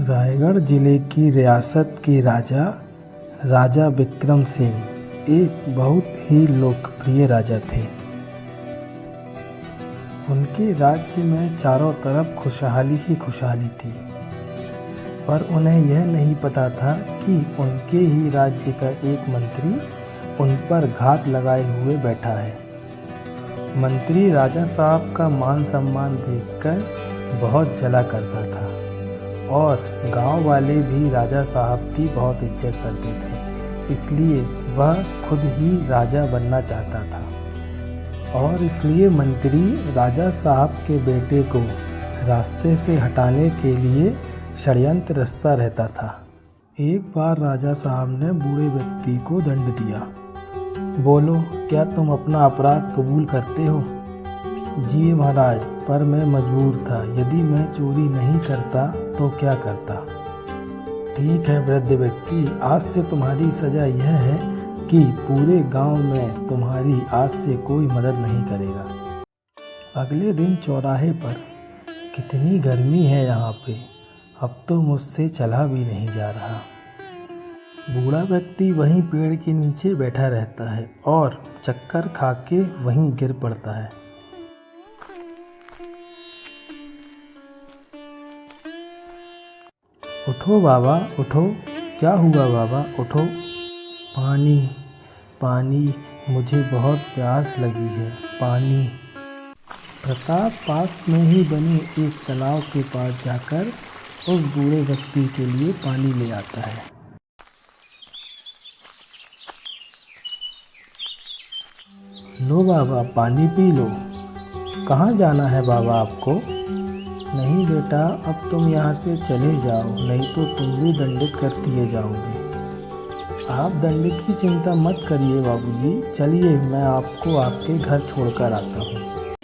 रायगढ़ जिले की रियासत के राजा राजा विक्रम सिंह एक बहुत ही लोकप्रिय राजा थे। उनके राज्य में चारों तरफ खुशहाली ही खुशहाली थी, पर उन्हें यह नहीं पता था कि उनके ही राज्य का एक मंत्री उन पर घात लगाए हुए बैठा है। मंत्री राजा साहब का मान सम्मान देखकर बहुत जला करता था और गांव वाले भी राजा साहब की बहुत इज्जत करते थे, इसलिए वह खुद ही राजा बनना चाहता था और इसलिए मंत्री राजा साहब के बेटे को रास्ते से हटाने के लिए षड्यंत्र रचता रहता था। एक बार राजा साहब ने बूढ़े व्यक्ति को दंड दिया। बोलो, क्या तुम अपना अपराध कबूल करते हो? जी महाराज, पर मैं मजबूर था। यदि मैं चोरी नहीं करता तो क्या करता? ठीक है वृद्ध व्यक्ति, आज से तुम्हारी सजा यह है कि पूरे गांव में तुम्हारी आज से कोई मदद नहीं करेगा। अगले दिन चौराहे पर कितनी गर्मी है यहाँ पे, अब तो मुझसे चला भी नहीं जा रहा। बूढ़ा व्यक्ति वहीं पेड़ के नीचे बैठा रहता है और चक्कर खा के वहीं गिर पड़ता है। उठो बाबा उठो। क्या हुआ बाबा, उठो। पानी पानी, मुझे बहुत प्यास लगी है, पानी। प्रताप पास में ही बने एक तालाब के पास जाकर उस बूढ़े व्यक्ति के लिए पानी ले आता है। लो बाबा, पानी पी लो। कहाँ जाना है बाबा आपको? नहीं बेटा, अब तुम यहाँ से चले जाओ, नहीं तो तुम भी दंडित कर दिए जाओगे। आप दंडित की चिंता मत करिए बाबूजी, चलिए मैं आपको आपके घर छोड़कर आता हूँ।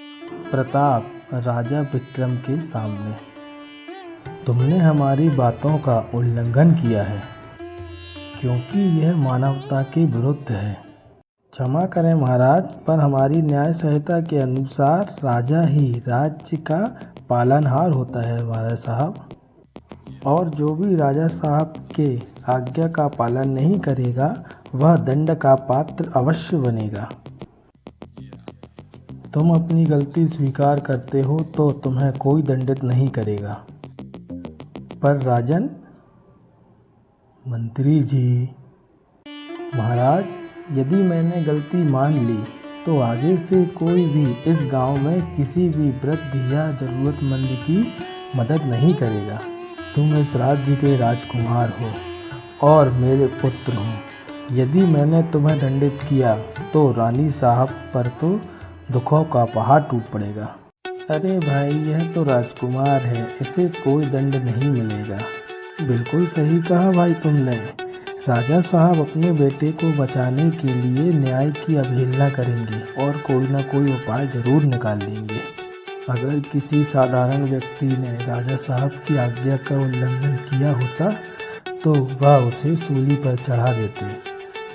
प्रताप राजा विक्रम के सामने, तुमने हमारी बातों का उल्लंघन किया है क्योंकि यह मानवता के विरुद्ध है। क्षमा करें महाराज, पर हमारी न्याय संहिता के अनुसार राजा ही राज्य का पालनहार होता है महाराज साहब, और जो भी राजा साहब के आज्ञा का पालन नहीं करेगा वह दंड का पात्र अवश्य बनेगा। तुम अपनी गलती स्वीकार करते हो तो तुम्हें कोई दंडित नहीं करेगा, पर राजन। मंत्री जी, महाराज, यदि मैंने गलती मान ली तो आगे से कोई भी इस गांव में किसी भी वृद्ध या ज़रूरतमंद की मदद नहीं करेगा। तुम इस राज्य के राजकुमार हो और मेरे पुत्र हो। यदि मैंने तुम्हें दंडित किया तो रानी साहब पर तो दुखों का पहाड़ टूट पड़ेगा। अरे भाई, यह तो राजकुमार है, इसे कोई दंड नहीं मिलेगा। बिल्कुल सही कहा भाई तुमने। राजा साहब अपने बेटे को बचाने के लिए न्याय की अवहेलना करेंगे और कोई ना कोई उपाय जरूर निकाल देंगे। अगर किसी साधारण व्यक्ति ने राजा साहब की आज्ञा का उल्लंघन किया होता तो वह उसे सूली पर चढ़ा देते।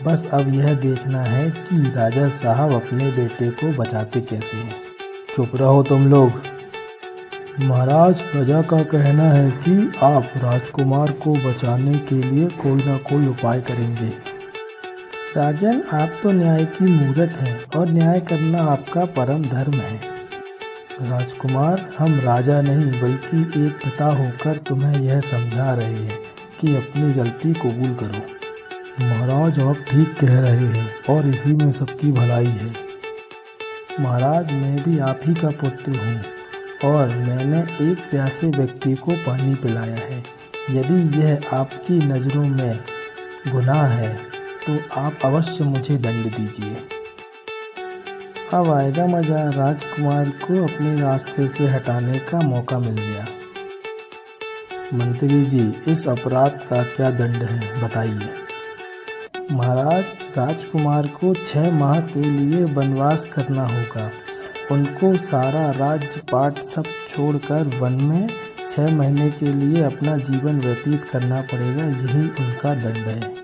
बस अब यह देखना है कि राजा साहब अपने बेटे को बचाते कैसे हैं। चुप रहो तुम लोग। महाराज, प्रजा का कहना है कि आप राजकुमार को बचाने के लिए कोई ना कोई उपाय करेंगे। राजन, आप तो न्याय की मूरत हैं और न्याय करना आपका परम धर्म है। राजकुमार, हम राजा नहीं बल्कि एक पिता होकर तुम्हें यह समझा रहे हैं कि अपनी गलती कबूल करो। महाराज, आप ठीक कह रहे हैं और इसी में सबकी भलाई है। महाराज, मैं भी आप ही का पुत्र हूँ और मैंने एक प्यासे व्यक्ति को पानी पिलाया है। यदि यह आपकी नज़रों में गुनाह है तो आप अवश्य मुझे दंड दीजिए। अब आएगा मज़ा। राजकुमार को अपने रास्ते से हटाने का मौका मिल गया। मंत्री जी, इस अपराध का क्या दंड है, बताइए। महाराज, राजकुमार को 6 माह के लिए वनवास करना होगा। उनको सारा राज्य पाट सब छोड़कर वन में 6 महीने के लिए अपना जीवन व्यतीत करना पड़ेगा, यही उनका दंड है।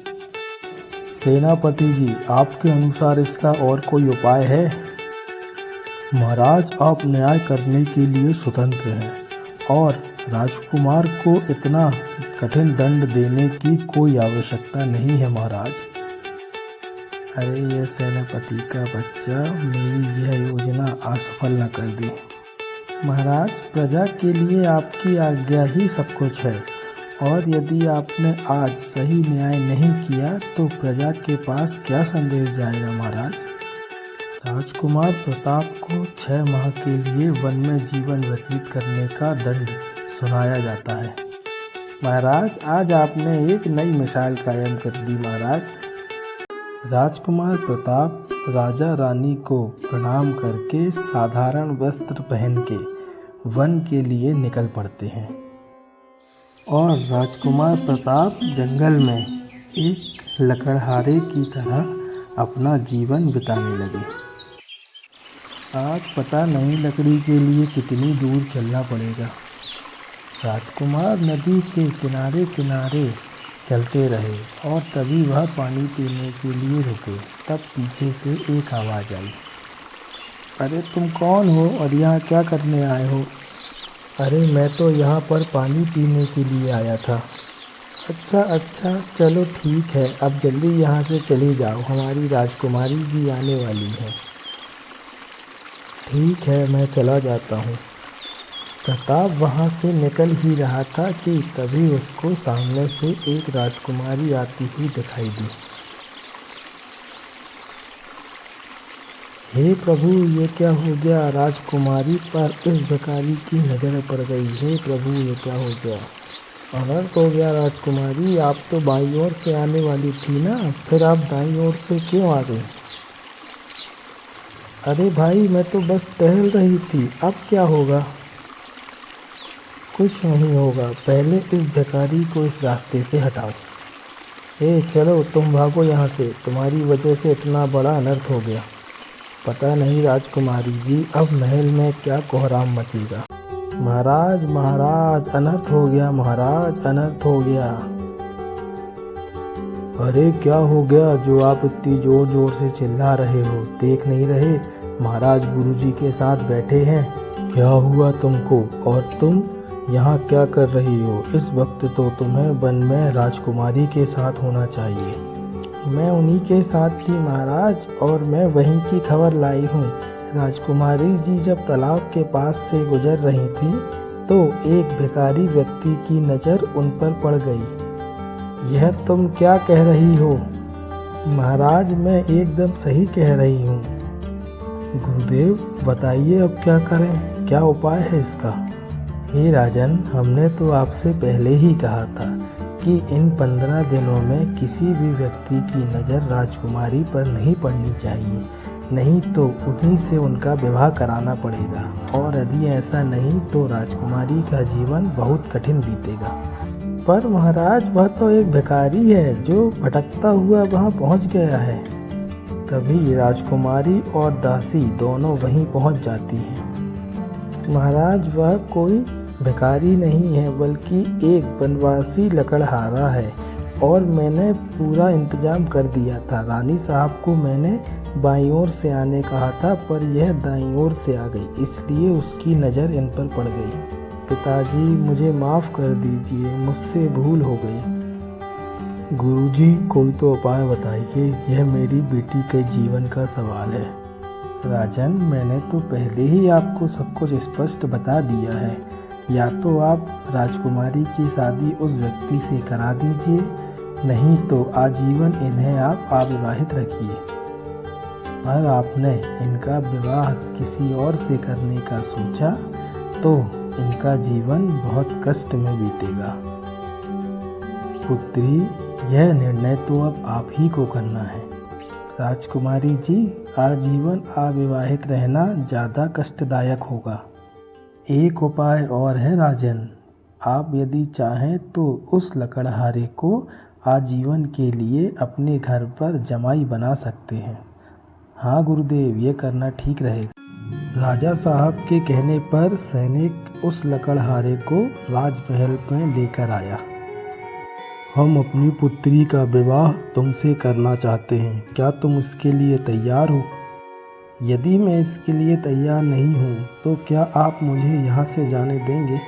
सेनापति जी, आपके अनुसार इसका और कोई उपाय है? महाराज, आप न्याय करने के लिए स्वतंत्र हैं और राजकुमार को इतना कठिन दंड देने की कोई आवश्यकता नहीं है महाराज। अरे यह सेनापति का बच्चा मेरी यह योजना असफल न कर दे। महाराज, प्रजा के लिए आपकी आज्ञा ही सब कुछ है, और यदि आपने आज सही न्याय नहीं किया तो प्रजा के पास क्या संदेश जाएगा महाराज। राजकुमार प्रताप को 6 माह के लिए वन में जीवन व्यतीत करने का दंड सुनाया जाता है। महाराज, आज आपने एक नई मिसाल कायम कर दी महाराज। राजकुमार प्रताप राजा रानी को प्रणाम करके साधारण वस्त्र पहन के वन के लिए निकल पड़ते हैं और राजकुमार प्रताप जंगल में एक लकड़हारे की तरह अपना जीवन बिताने लगे। आज पता नहीं लकड़ी के लिए कितनी दूर चलना पड़ेगा। राजकुमार नदी के किनारे किनारे चलते रहे और तभी वह पानी पीने के लिए रुके। तब पीछे से एक आवाज़ आई, अरे तुम कौन हो और यहाँ क्या करने आए हो। अरे मैं तो यहाँ पर पानी पीने के लिए आया था। अच्छा, चलो ठीक है, अब जल्दी यहाँ से चले जाओ, हमारी राजकुमारी जी आने वाली है। ठीक है, मैं चला जाता हूँ। प्रताप वहाँ से निकल ही रहा था कि तभी उसको सामने से एक राजकुमारी आती हुई दिखाई दी। हे प्रभु, ये क्या हो गया। राजकुमारी पर इस भिखारी की नज़र पड़ गई। हे प्रभु, ये क्या हो गया। अनर्थ हो गया राजकुमारी, आप तो बाईं ओर से आने वाली थी ना, फिर आप दाईं ओर से क्यों आ गई। अरे भाई, मैं तो बस टहल रही थी, अब क्या होगा। कुछ नहीं होगा, पहले इस भिखारी को इस रास्ते से हटाओ। चलो तुम भागो यहाँ से, तुम्हारी वजह से इतना बड़ा अनर्थ हो गया। पता नहीं राजकुमारी जी, अब महल में क्या कोहराम मचेगा। महाराज, अनर्थ हो गया महाराज, अनर्थ हो गया। अरे क्या हो गया जो आप इतनी जोर जोर से चिल्ला रहे हो। देख नहीं रहे महाराज गुरुजी के साथ बैठे हैं। क्या हुआ तुमको, और तुम यहाँ क्या कर रही हो। इस वक्त तो तुम्हें वन में राजकुमारी के साथ होना चाहिए। मैं उन्हीं के साथ थी महाराज, और मैं वहीं की खबर लाई हूँ। राजकुमारी जी जब तालाब के पास से गुजर रही थी तो एक भिखारी व्यक्ति की नज़र उन पर पड़ गई। यह तुम क्या कह रही हो। महाराज, मैं एकदम सही कह रही हूँ। गुरुदेव बताइए अब क्या करें, क्या उपाय है इसका। हे राजन, हमने तो आपसे पहले ही कहा था कि इन 15 दिनों में किसी भी व्यक्ति की नज़र राजकुमारी पर नहीं पड़नी चाहिए, नहीं तो उन्हीं से उनका विवाह कराना पड़ेगा, और यदि ऐसा नहीं तो राजकुमारी का जीवन बहुत कठिन बीतेगा। पर महाराज, वह तो एक भिखारी है जो भटकता हुआ वहाँ पहुँच गया है। तभी राजकुमारी और दासी दोनों वहीं पहुँच जाती हैं। महाराज, वह कोई भिखारी नहीं है बल्कि एक वनवासी लकड़हारा है, और मैंने पूरा इंतजाम कर दिया था। रानी साहब को मैंने बाईं ओर से आने कहा था, पर यह दाईं ओर से आ गई, इसलिए उसकी नज़र इन पर पड़ गई। पिताजी, मुझे माफ़ कर दीजिए, मुझसे भूल हो गई। गुरुजी, कोई तो उपाय बताइए, यह मेरी बेटी के जीवन का सवाल है। राजन, मैंने तो पहले ही आपको सब कुछ स्पष्ट बता दिया है। या तो आप राजकुमारी की शादी उस व्यक्ति से करा दीजिए, नहीं तो आजीवन इन्हें आप अविवाहित रखिए। पर आपने इनका विवाह किसी और से करने का सोचा तो इनका जीवन बहुत कष्ट में बीतेगा। पुत्री, यह निर्णय तो अब आप ही को करना है। राजकुमारी जी, आजीवन अविवाहित रहना ज़्यादा कष्टदायक होगा। एक उपाय और है राजन, आप यदि चाहें तो उस लकड़हारे को आजीवन के लिए अपने घर पर जमाई बना सकते हैं। हाँ गुरुदेव, ये करना ठीक रहेगा। राजा साहब के कहने पर सैनिक उस लकड़हारे को राजमहल में लेकर आया। हम अपनी पुत्री का विवाह तुमसे करना चाहते हैं, क्या तुम इसके लिए तैयार हो। यदि मैं इसके लिए तैयार नहीं हूँ तो क्या आप मुझे यहाँ से जाने देंगे।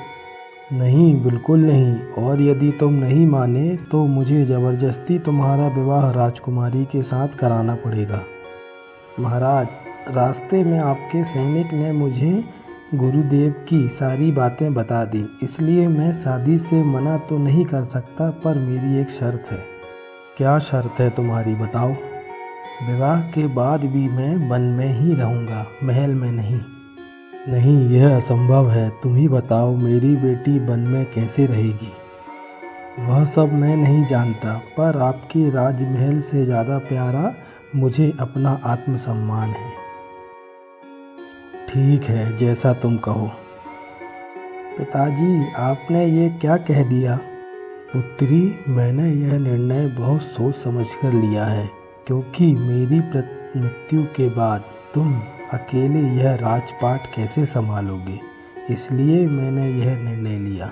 नहीं, बिल्कुल नहीं, और यदि तुम नहीं माने तो मुझे ज़बरदस्ती तुम्हारा विवाह राजकुमारी के साथ कराना पड़ेगा। महाराज, रास्ते में आपके सैनिक ने मुझे गुरुदेव की सारी बातें बता दी, इसलिए मैं शादी से मना तो नहीं कर सकता, पर मेरी एक शर्त है। क्या शर्त है तुम्हारी, बताओ। विवाह के बाद भी मैं वन में ही रहूँगा, महल में नहीं। नहीं, यह असंभव है। तुम ही बताओ, मेरी बेटी वन में कैसे रहेगी। वह सब मैं नहीं जानता, पर आपके राजमहल से ज़्यादा प्यारा मुझे अपना आत्मसम्मान है। ठीक है, जैसा तुम कहो। पिताजी, आपने ये क्या कह दिया। पुत्री, मैंने यह निर्णय बहुत सोच समझकर लिया है, क्योंकि मेरी मृत्यु के बाद तुम अकेले यह राजपाट कैसे संभालोगे, इसलिए मैंने यह निर्णय लिया।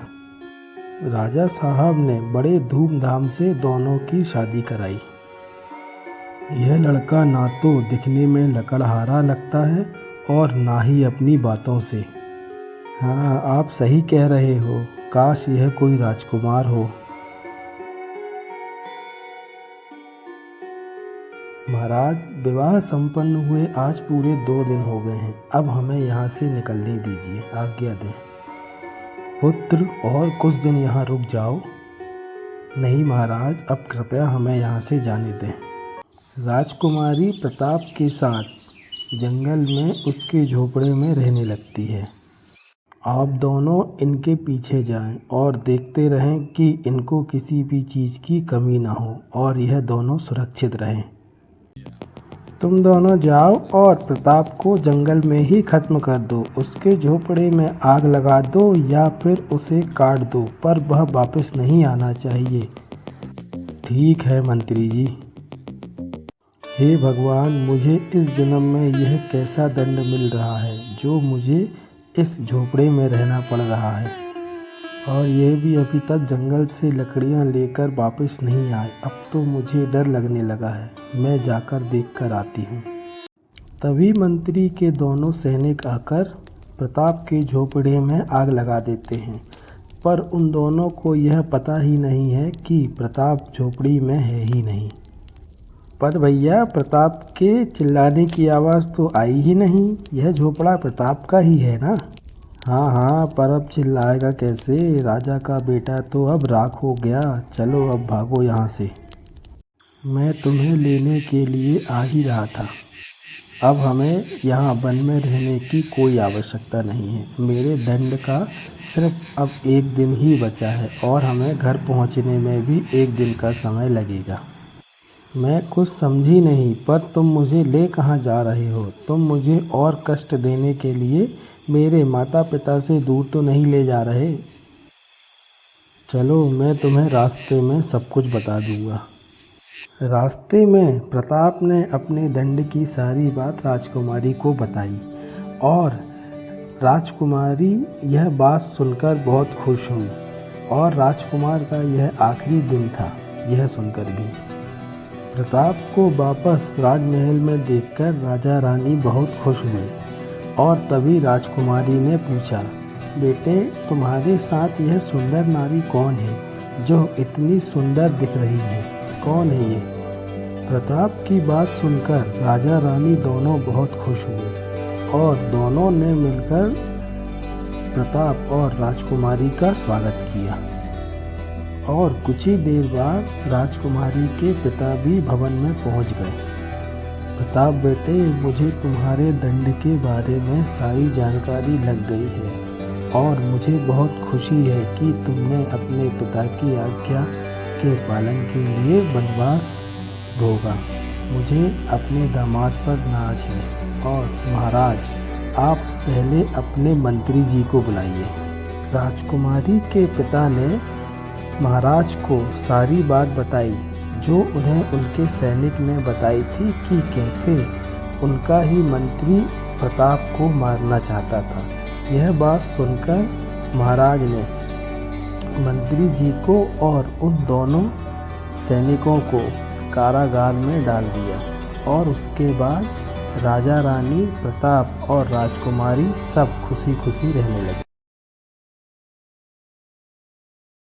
राजा साहब ने बड़े धूमधाम से दोनों की शादी कराई। यह लड़का ना तो दिखने में लकड़हारा लगता है और ना ही अपनी बातों से। हाँ, आप सही कह रहे हो, काश यह कोई राजकुमार हो। महाराज, विवाह संपन्न हुए आज पूरे 2 दिन हो गए हैं। अब हमें यहाँ से निकलने दीजिए, आज्ञा दें। पुत्र, और कुछ दिन यहाँ रुक जाओ। नहीं महाराज, अब कृपया हमें यहाँ से जाने दें। राजकुमारी प्रताप के साथ जंगल में उसके झोपड़े में रहने लगती है। आप दोनों इनके पीछे जाएं और देखते रहें कि इनको किसी भी चीज़ की कमी ना हो और यह दोनों सुरक्षित रहें। तुम दोनों जाओ और प्रताप को जंगल में ही ख़त्म कर दो। उसके झोपड़े में आग लगा दो या फिर उसे काट दो, पर वह वापस नहीं आना चाहिए। ठीक है मंत्री जी। हे भगवान, मुझे इस जन्म में यह कैसा दंड मिल रहा है जो मुझे इस झोपड़े में रहना पड़ रहा है, और यह भी अभी तक जंगल से लकड़ियां लेकर वापस नहीं आए। अब तो मुझे डर लगने लगा है। मैं जाकर देखकर आती हूँ। तभी मंत्री के दोनों सैनिक आकर प्रताप के झोपड़े में आग लगा देते हैं, पर उन दोनों को यह पता ही नहीं है कि प्रताप झोपड़ी में है ही नहीं। पर भैया, प्रताप के चिल्लाने की आवाज़ तो आई ही नहीं। यह झोपड़ा प्रताप का ही है ना। हाँ हाँ, पर अब चिल्लाएगा कैसे। राजा का बेटा तो अब राख हो गया। चलो अब भागो यहाँ से। मैं तुम्हें लेने के लिए आ ही रहा था। अब हमें यहाँ वन में रहने की कोई आवश्यकता नहीं है। मेरे दंड का सिर्फ अब 1 दिन ही बचा है और हमें घर पहुँचने में भी 1 दिन का समय लगेगा। मैं कुछ समझी नहीं, पर तुम मुझे ले कहाँ जा रहे हो। तुम मुझे और कष्ट देने के लिए मेरे माता पिता से दूर तो नहीं ले जा रहे। चलो, मैं तुम्हें रास्ते में सब कुछ बता दूँगा। रास्ते में प्रताप ने अपने दंड की सारी बात राजकुमारी को बताई, और राजकुमारी यह बात सुनकर बहुत खुश हुई। और राजकुमार का यह आखिरी दिन था। यह सुनकर भी प्रताप को वापस राजमहल में देखकर राजा रानी बहुत खुश हुए। और तभी राजकुमारी ने पूछा, बेटे, तुम्हारे साथ यह सुंदर नारी कौन है जो इतनी सुंदर दिख रही है? कौन है ये? प्रताप की बात सुनकर राजा रानी दोनों बहुत खुश हुए और दोनों ने मिलकर प्रताप और राजकुमारी का स्वागत किया। और कुछ ही देर बाद राजकुमारी के पिता भी भवन में पहुंच गए। प्रताप बेटे, मुझे तुम्हारे दंड के बारे में सारी जानकारी लग गई है और मुझे बहुत खुशी है कि तुमने अपने पिता की आज्ञा के पालन के लिए वनवास भोगा। मुझे अपने दामाद पर नाज है। और महाराज, आप पहले अपने मंत्री जी को बुलाइए। राजकुमारी के पिता ने महाराज को सारी बात बताई जो उन्हें उनके सैनिक ने बताई थी कि कैसे उनका ही मंत्री प्रताप को मारना चाहता था। यह बात सुनकर महाराज ने मंत्री जी को और उन दोनों सैनिकों को कारागार में डाल दिया। और उसके बाद राजा रानी, प्रताप और राजकुमारी सब खुशी खुशी रहने लगे।